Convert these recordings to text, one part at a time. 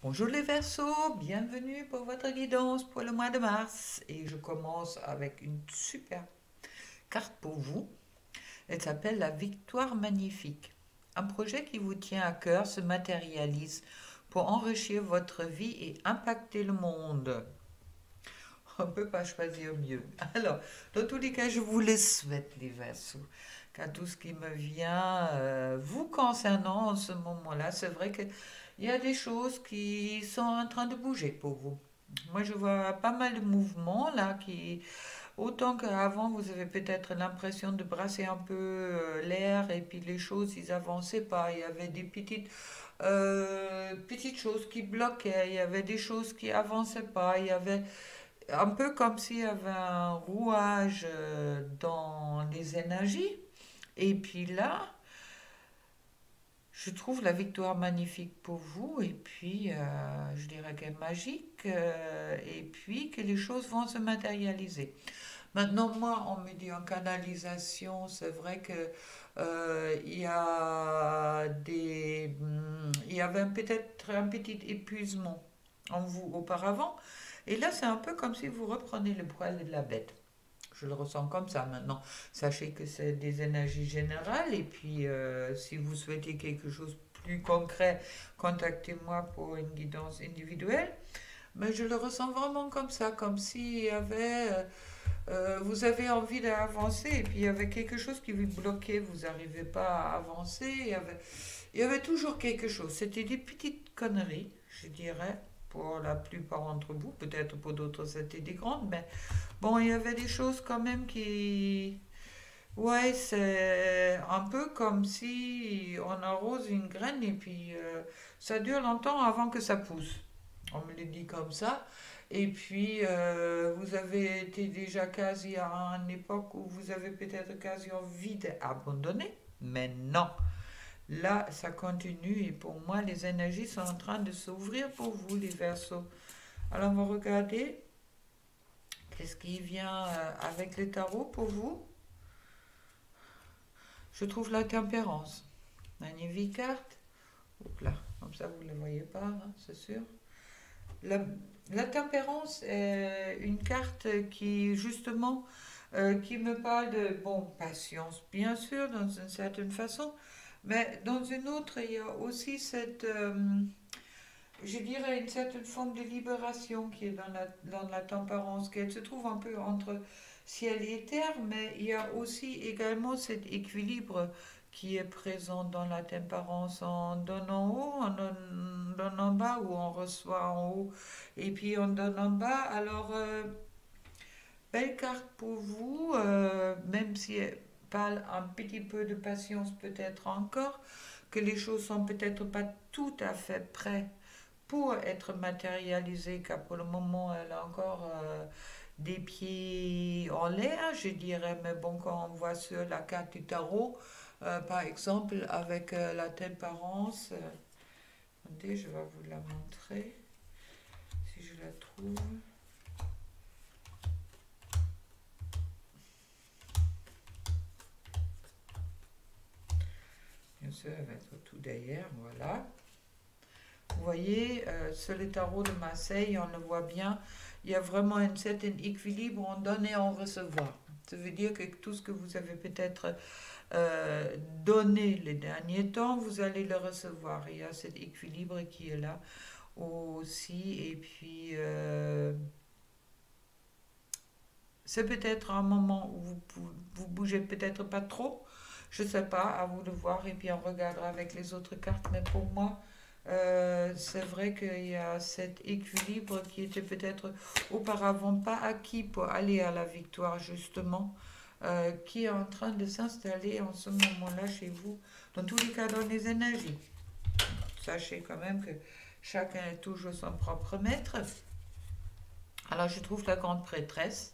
Bonjour les Verseaux, bienvenue pour votre guidance pour le mois de mars. Et je commence avec une super carte pour vous. Elle s'appelle la Victoire Magnifique. Un projet qui vous tient à cœur se matérialise pour enrichir votre vie et impacter le monde. On ne peut pas choisir mieux. Alors, dans tous les cas, je vous le souhaite, les Verseaux. Car tout ce qui me vient vous concernant en ce moment-là, c'est vrai qu'il y a des choses qui sont en train de bouger pour vous. Moi, je vois pas mal de mouvements là qui, autant qu'avant, vous avez peut-être l'impression de brasser un peu l'air et puis les choses, ils avançaient pas. Il y avait des petites choses qui bloquaient, il y avait des choses qui avançaient pas, il y avait un peu comme s'il y avait un rouage dans les énergies. Et puis là, je trouve la victoire magnifique pour vous. Et puis, je dirais qu'elle est magique. Et puis, que les choses vont se matérialiser. Maintenant, moi, on me dit en canalisation, c'est vrai que il y avait peut-être un petit épuisement en vous auparavant. Et là, c'est un peu comme si vous reprenez le poil de la bête. Je le ressens comme ça maintenant. Sachez que c'est des énergies générales et puis si vous souhaitez quelque chose de plus concret, contactez-moi pour une guidance individuelle. Mais je le ressens vraiment comme ça, comme s'il y avait, vous avez envie d'avancer et puis il y avait quelque chose qui vous bloquait, vous n'arrivez pas à avancer. Il y avait toujours quelque chose. C'était des petites conneries, je dirais, pour la plupart d'entre vous. Peut-être pour d'autres c'était des grandes, mais bon, il y avait des choses quand même qui... Ouais, c'est un peu comme si on arrose une graine et puis ça dure longtemps avant que ça pousse. On me le dit comme ça. Et puis, vous avez été déjà quasi à une époque où vous avez peut-être quasi envie d'abandonner. Mais non, là, ça continue et pour moi, les énergies sont en train de s'ouvrir pour vous, les Verseaux. Alors, on va regarder qu'est-ce qui vient avec les tarots pour vous. Je trouve la tempérance. Magnifique carte. Oups là, comme ça vous ne le voyez pas, hein, c'est sûr. La, la tempérance est une carte qui, justement, qui me parle de, bon, patience, bien sûr, dans une certaine façon, mais dans une autre, il y a aussi cette, je dirais, une certaine forme de libération qui est dans la tempérance, qu'elle se trouve un peu entre ciel et terre, mais il y a aussi également cet équilibre qui est présent dans la tempérance. On donne en haut, on donne en bas, ou on reçoit en haut, et puis on donne en bas. Alors, belle carte pour vous, même si elle parle un petit peu de patience peut-être encore, que les choses sont peut-être pas tout à fait prêtes pour être matérialisée, car pour le moment, elle a encore des pieds en l'air, je dirais. Mais bon, quand on voit sur la carte du tarot, par exemple, avec la tempérance, attendez, je vais vous la montrer, si je la trouve. Bien sûr, elle va être tout derrière, voilà. Vous voyez, sur le tarot de Marseille, on le voit bien, il y a vraiment un certain équilibre en donner et en recevoir. Ça veut dire que tout ce que vous avez peut-être donné les derniers temps, vous allez le recevoir. Il y a cet équilibre qui est là aussi. Et puis, c'est peut-être un moment où vous bougez peut-être pas trop. Je ne sais pas, à vous de voir. Et puis, on regardera avec les autres cartes. Mais pour moi, c'est vrai qu'il y a cet équilibre qui était peut-être auparavant pas acquis pour aller à la victoire, justement, qui est en train de s'installer en ce moment-là chez vous, dans tous les cas dans les énergies. Sachez quand même que chacun est toujours son propre maître. Alors je trouve la grande prêtresse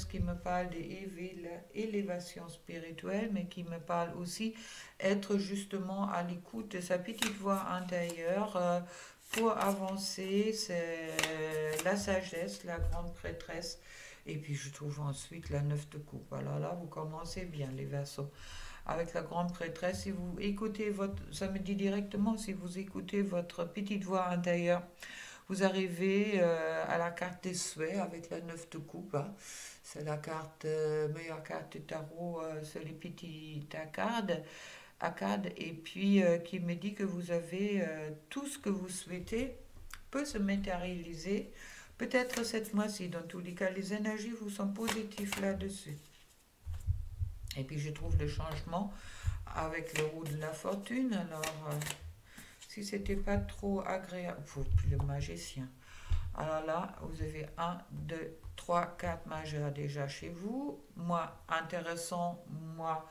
qui me parle d'élévation spirituelle, mais qui me parle aussi être justement à l'écoute de sa petite voix intérieure pour avancer. C'est la sagesse, la grande prêtresse. Et puis je trouve ensuite la neuf de coupe. Alors là, vous commencez bien les Verseaux. avec la grande prêtresse. Si vous écoutez votre, ça me dit directement, si vous écoutez votre petite voix intérieure, vous arrivez à la carte des souhaits avec la 9 de coupe, hein. C'est la carte, meilleure carte du tarot, c'est les petits arcades, et puis qui me dit que vous avez tout ce que vous souhaitez peut se matérialiser, peut-être cette mois-ci. Dans tous les cas, les énergies vous sont positives là-dessus. Et puis je trouve le changement avec le roue de la fortune. Alors, si c'était pas trop agréable, le magicien. Alors là, vous avez un, 2, 3, 4 majeurs déjà chez vous. Moi, intéressant, moi,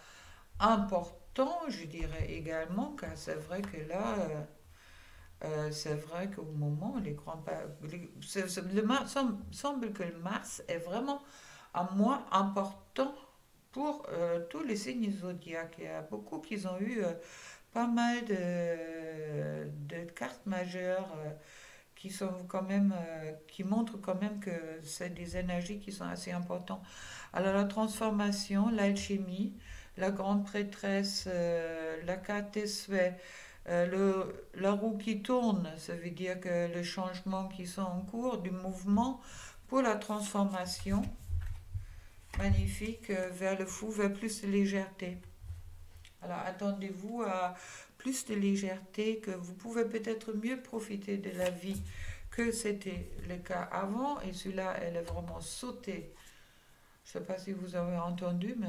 important, je dirais également, car c'est vrai que là, c'est vrai qu'au moment, les grands... semble que le Mars est vraiment un mois important pour tous les signes zodiaques. Il y a beaucoup qui ont eu pas mal de cartes majeures qui sont quand même, qui montrent quand même que c'est des énergies qui sont assez importantes. Alors la transformation, l'alchimie, la grande prêtresse, la carte des souhaits, la roue qui tourne, ça veut dire que les changements qui sont en cours, du mouvement pour la transformation, magnifique, vers le fou, vers plus de légèreté. Alors attendez-vous à plus de légèreté, que vous pouvez peut-être mieux profiter de la vie que c'était le cas avant. Et celui-là, elle est vraiment sautée. Je ne sais pas si vous avez entendu, mais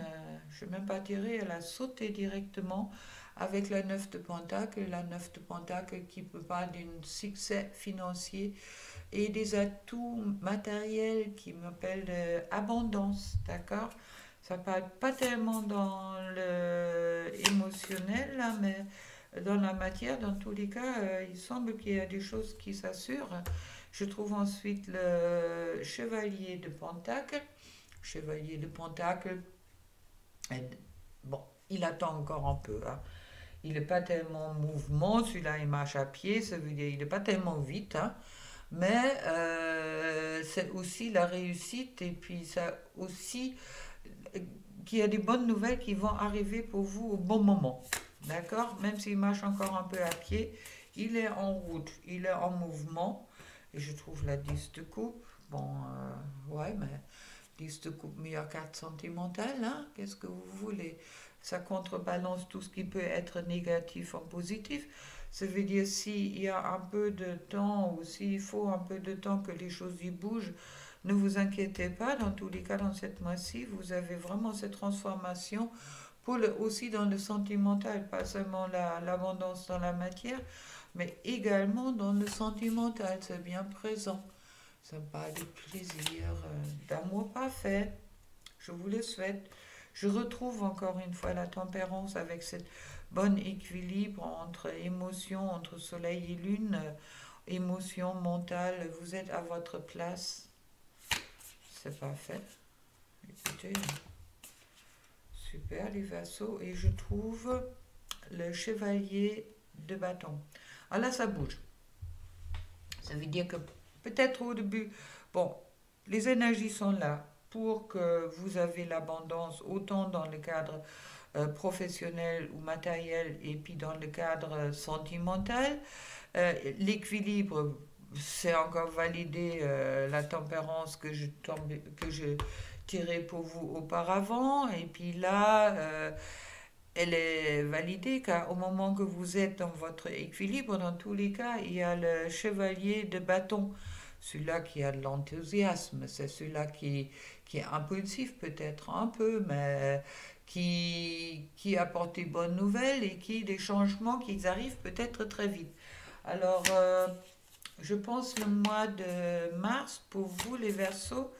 je n'ai même pas tiré, elle a sauté directement avec la 9 de Pentacle. La 9 de Pentacle qui peut parler d'un succès financier et des atouts matériels qui m'appellent abondance, d'accord? Ça parle pas tellement dans le émotionnel, là, mais dans la matière, dans tous les cas, il semble qu'il y a des choses qui s'assurent. Je trouve ensuite le chevalier de Pentacle. Chevalier de Pentacle, bon, il attend encore un peu, hein. Il n'est pas tellement en mouvement, celui-là il marche à pied, ça veut dire il n'est pas tellement vite, hein. Mais c'est aussi la réussite et puis ça aussi qu'il y a des bonnes nouvelles qui vont arriver pour vous au bon moment. D'accord? Même s'il marche encore un peu à pied, il est en route, il est en mouvement. Et je trouve la 10 de coupe. Bon, ouais, mais 10 de coupe, meilleure carte sentimentale, hein? Qu'est-ce que vous voulez? Ça contrebalance tout ce qui peut être négatif en positif. Ça veut dire s'il y a un peu de temps ou s'il faut un peu de temps que les choses y bougent, ne vous inquiétez pas. Dans tous les cas, dans cette mois-ci, vous avez vraiment cette transformation pour aussi dans le sentimental, pas seulement l'abondance dans la matière, mais également dans le sentimental. C'est bien présent. Ça me parle de plaisir, d'amour parfait. Je vous le souhaite. Je retrouve encore une fois la tempérance avec cette bon équilibre entre émotion, entre soleil et lune, émotion mentale. Vous êtes à votre place. C'est parfait. Écoutez, super les vassaux. Et je trouve le chevalier de bâton. Alors là, ça bouge. Ça veut dire que peut-être au début, bon, les énergies sont là pour que vous avez l'abondance, autant dans le cadre professionnel ou matériel et puis dans le cadre sentimental. L'équilibre, c'est encore validé, la tempérance que je tirais pour vous auparavant. Et puis là, elle est validée car au moment que vous êtes dans votre équilibre, dans tous les cas, il y a le chevalier de bâton. Celui-là qui a de l'enthousiasme, c'est celui-là qui est impulsif peut-être un peu, mais qui apporte des bonnes nouvelles et qui des changements qui arrivent peut-être très vite. Alors, je pense le mois de mars, pour vous les Verseaux,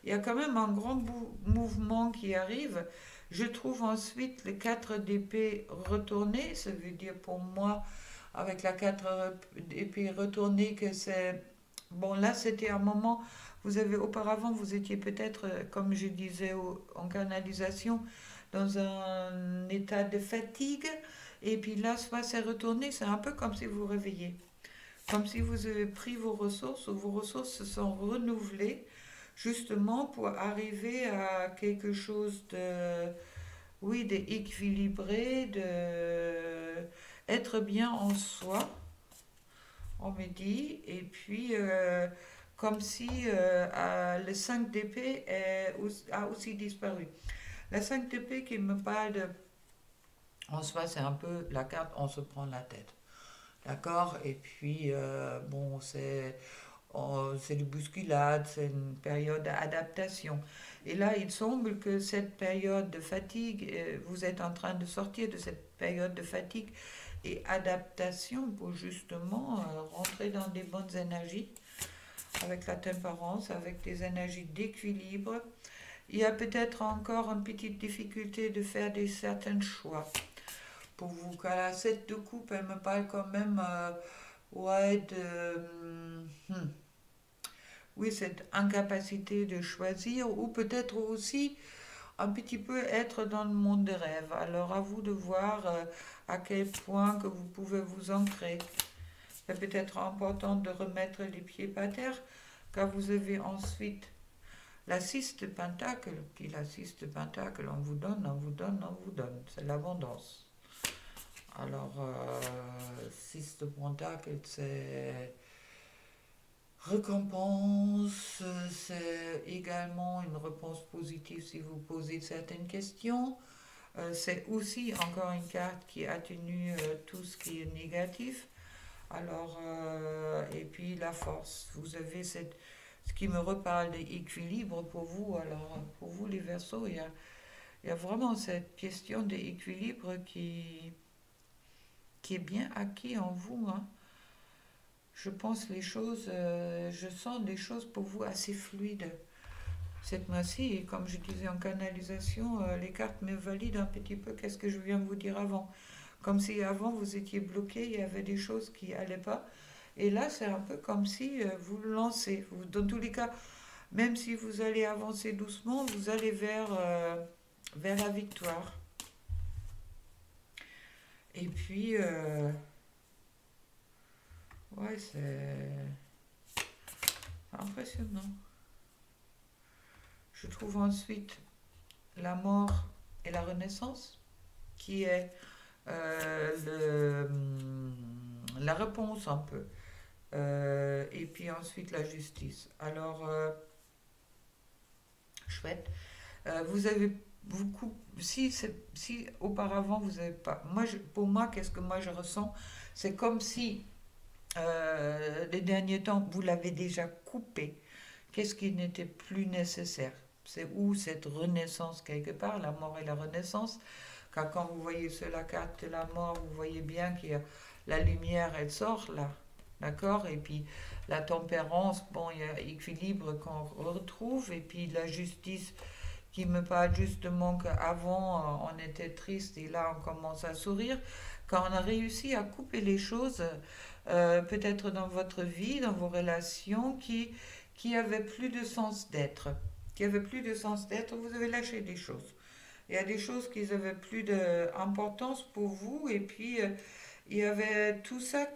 il y a quand même un grand mouvement qui arrive. Je trouve ensuite le 4 d'épée retourné, ça veut dire pour moi, avec la 4 d'épée retournée, que c'est... Bon, là, c'était un moment, auparavant, vous étiez peut-être, comme je disais en canalisation, dans un état de fatigue, et puis là, soit c'est retourné, c'est un peu comme si vous réveillez. Comme si vous avez pris vos ressources, ou vos ressources se sont renouvelées, justement pour arriver à quelque chose oui, d'équilibrer, de être bien en soi, on me dit, et puis comme si le 5 d'épée a aussi disparu. La 5 d'épée qui me parle de, en soi, c'est un peu la carte, on se prend la tête. D'accord. Et puis, bon, c'est du bousculade, c'est une période d'adaptation. Et là, il semble que cette période de fatigue, vous êtes en train de sortir de cette période de fatigue et adaptation pour justement rentrer dans des bonnes énergies, avec la tempérance, avec des énergies d'équilibre. Il y a peut-être encore une petite difficulté de faire des certains choix. Pour vous, car la 7 de coupe, elle me parle quand même, ouais, oui, cette incapacité de choisir, ou peut-être aussi un petit peu être dans le monde des rêves. Alors à vous de voir à quel point que vous pouvez vous ancrer. C'est peut-être important de remettre les pieds par terre, car vous avez ensuite la 6 de pentacle. Puis la 6 de pentacle, on vous donne, on vous donne, on vous donne. C'est l'abondance. Alors, 6 de pentacle, c'est récompense, c'est également une réponse positive si vous posez certaines questions. C'est aussi encore une carte qui atténue tout ce qui est négatif. Alors, et puis la force. Vous avez ce qui me reparle d'équilibre pour vous. Alors, pour vous, les Verseaux, il y a vraiment cette question d'équilibre qui est bien acquis en vous, hein. Je pense les choses, je sens des choses pour vous assez fluides cette mois-ci. Et comme je disais en canalisation, les cartes me valident un petit peu qu'est-ce que je viens de vous dire avant. Comme si avant vous étiez bloqué, il y avait des choses qui n'allaient pas. Et là, c'est un peu comme si vous le lancez. Dans tous les cas, même si vous allez avancer doucement, vous allez vers la victoire. Et puis, ouais, c'est impressionnant. Je trouve ensuite la mort et la renaissance, qui est la réponse un peu. Et puis ensuite la justice. Alors, chouette. Vous avez beaucoup. Si auparavant vous n'avez pas. Pour moi, qu'est-ce que moi je ressens? C'est comme si les derniers temps, vous l'avez déjà coupé. Qu'est-ce qui n'était plus nécessaire? C'est où cette renaissance quelque part, la mort et la renaissance? Car quand vous voyez sur la carte de la mort, vous voyez bien que la lumière, elle sort là. D'accord. Et puis la tempérance, bon, il y a l'équilibre qu'on retrouve. Et puis la justice qui me parle justement qu'avant on était triste et là on commence à sourire. Quand on a réussi à couper les choses, peut-être dans votre vie, dans vos relations, qui avaient plus de sens d'être. Qui avaient plus de sens d'être, vous avez lâché des choses. Il y a des choses qui n'avaient plus d'importance pour vous, et puis il y avait tout ça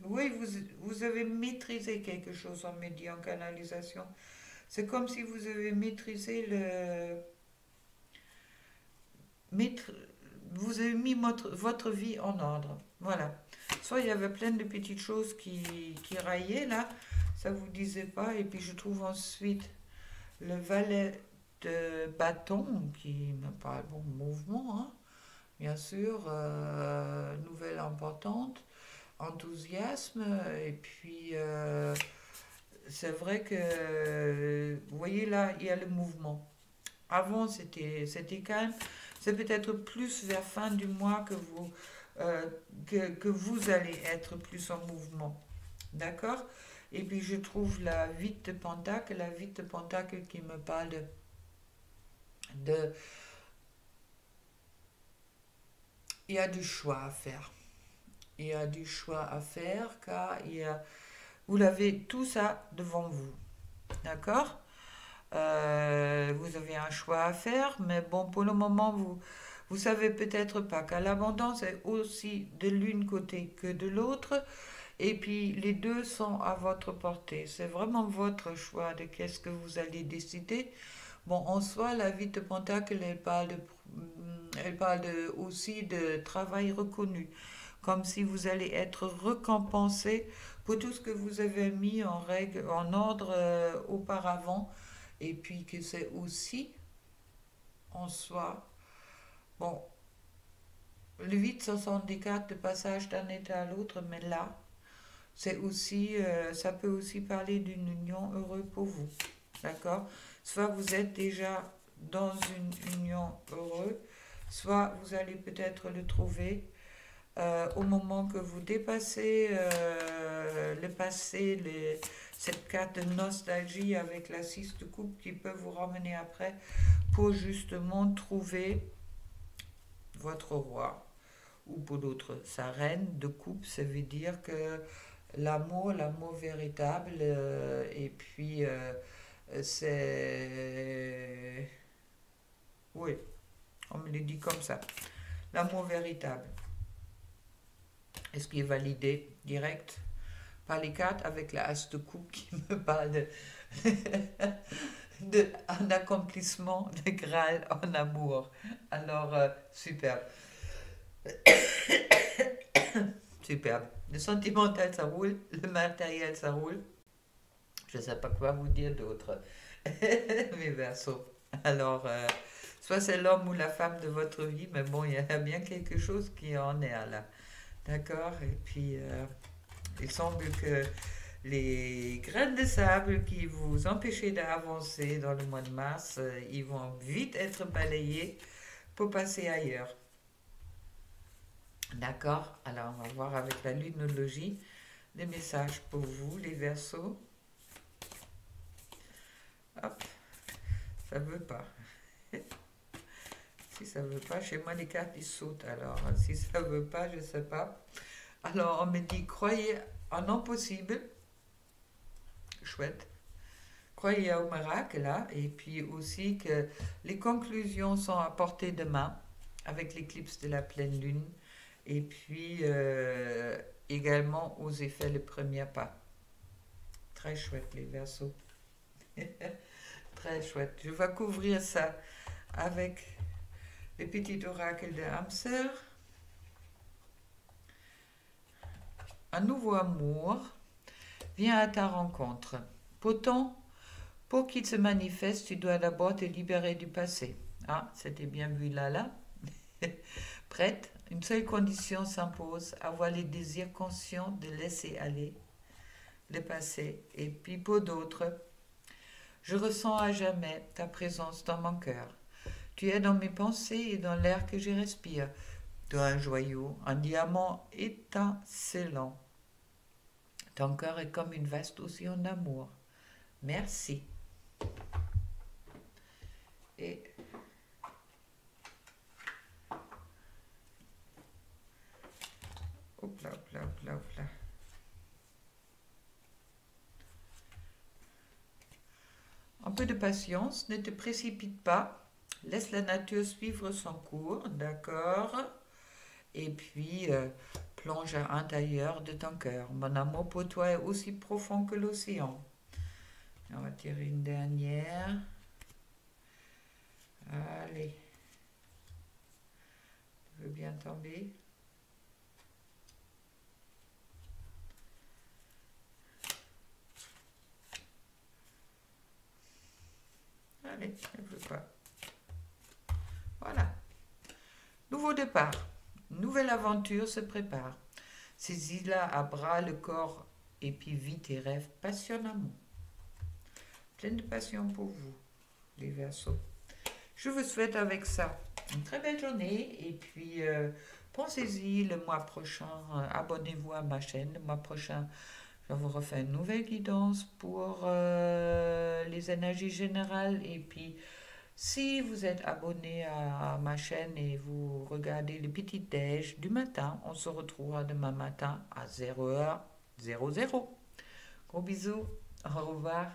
oui, vous avez maîtrisé quelque chose en médias, en canalisation. C'est comme si vous avez maîtrisé maître- vous avez mis votre vie en ordre. Voilà. Soit il y avait plein de petites choses qui raillaient là, ça vous disait pas. Et puis je trouve ensuite le valet de bâton qui me parle bon mouvement, hein, bien sûr, nouvelle importante, enthousiasme. Et puis c'est vrai que vous voyez là, il y a le mouvement. Avant, c'était calme. C'est peut-être plus vers fin du mois euh, que vous allez être plus en mouvement. D'accord. Et puis, je trouve la vite de pentacle qui me parle de. Il y a du choix à faire. Il y a du choix à faire car vous avez tout ça devant vous. D'accord. Vous avez un choix à faire, mais bon, pour le moment, vous savez peut-être pas qu'à l'abondance est aussi de l'une côté que de l'autre, et puis les deux sont à votre portée. C'est vraiment votre choix de qu'est-ce que vous allez décider. Bon, en soi, la vie de Pentacle, aussi de travail reconnu, comme si vous allez être récompensé pour tout ce que vous avez mis en règle, en ordre auparavant, et puis que c'est aussi en soi. Bon, le 864 de passage d'un état à l'autre, mais là, c'est aussi, ça peut aussi parler d'une union heureuse pour vous. D'accord? Soit vous êtes déjà dans une union heureuse, soit vous allez peut-être le trouver au moment que vous dépassez le passé, cette carte de nostalgie avec la 6 de coupe qui peut vous ramener après pour justement trouver votre roi ou pour d'autres sa reine de coupe. Ça veut dire que l'amour véritable, et puis c'est... Oui, on me le dit comme ça. L'amour véritable. Est-ce qui est validé direct par les cartes avec la as de coupe qui me parle un accomplissement de Graal en amour. Alors, superbe. Superbe. Le sentimental, ça roule. Le matériel, ça roule. Je ne sais pas quoi vous dire d'autre. Mes Verseaux. Alors, soit c'est l'homme ou la femme de votre vie, mais bon, il y a bien quelque chose qui en est là. D'accord? Et puis, il semble que les graines de sable qui vous empêchaient d'avancer dans le mois de mars, ils vont vite être balayés pour passer ailleurs. D'accord? Alors, on va voir avec la lunologie les messages pour vous, les Verseaux. Hop, ça veut pas. Si ça veut pas, chez moi les cartes ils sautent. Alors, si ça veut pas, je sais pas. Alors, on me dit croyez en non possible. Chouette. Croyez au miracle là, et puis aussi que les conclusions sont à portée de main avec l'éclipse de la pleine lune, et puis également osez faire le premier pas. Très chouette les Verseaux. Très chouette. Je vais couvrir ça avec le petit oracle de Hamster. Un nouveau amour vient à ta rencontre. Pourtant, pour qu'il se manifeste, tu dois d'abord te libérer du passé. Ah, c'était bien vu là. Prête? Une seule condition s'impose, avoir les désirs conscients de laisser aller le passé. Et puis pour d'autres, je ressens à jamais ta présence dans mon cœur. Tu es dans mes pensées et dans l'air que je respire. Toi, un joyau, un diamant étincelant. Ton cœur est comme une vaste océan d'amour. Merci. Et hop là, hop là, hop là, hop là. Un peu de patience, ne te précipite pas. Laisse la nature suivre son cours, d'accord? Et puis, plonge à l'intérieur de ton cœur. Mon amour pour toi est aussi profond que l'océan. On va tirer une dernière. Allez. Tu veux bien tomber? Allez, elle ne veut pas. Voilà. Nouveau départ. Nouvelle aventure se prépare. Saisis-la à bras le corps et puis vis tes rêves passionnément. Pleine de passion pour vous, les Verseaux. Je vous souhaite avec ça une très belle journée et puis pensez-y le mois prochain, abonnez-vous à ma chaîne. Le mois prochain, je vous refais une nouvelle guidance pour les énergies générales. Et puis, si vous êtes abonné à ma chaîne et vous regardez le petit déj du matin, on se retrouvera demain matin à 0h00. Gros bisous, au revoir.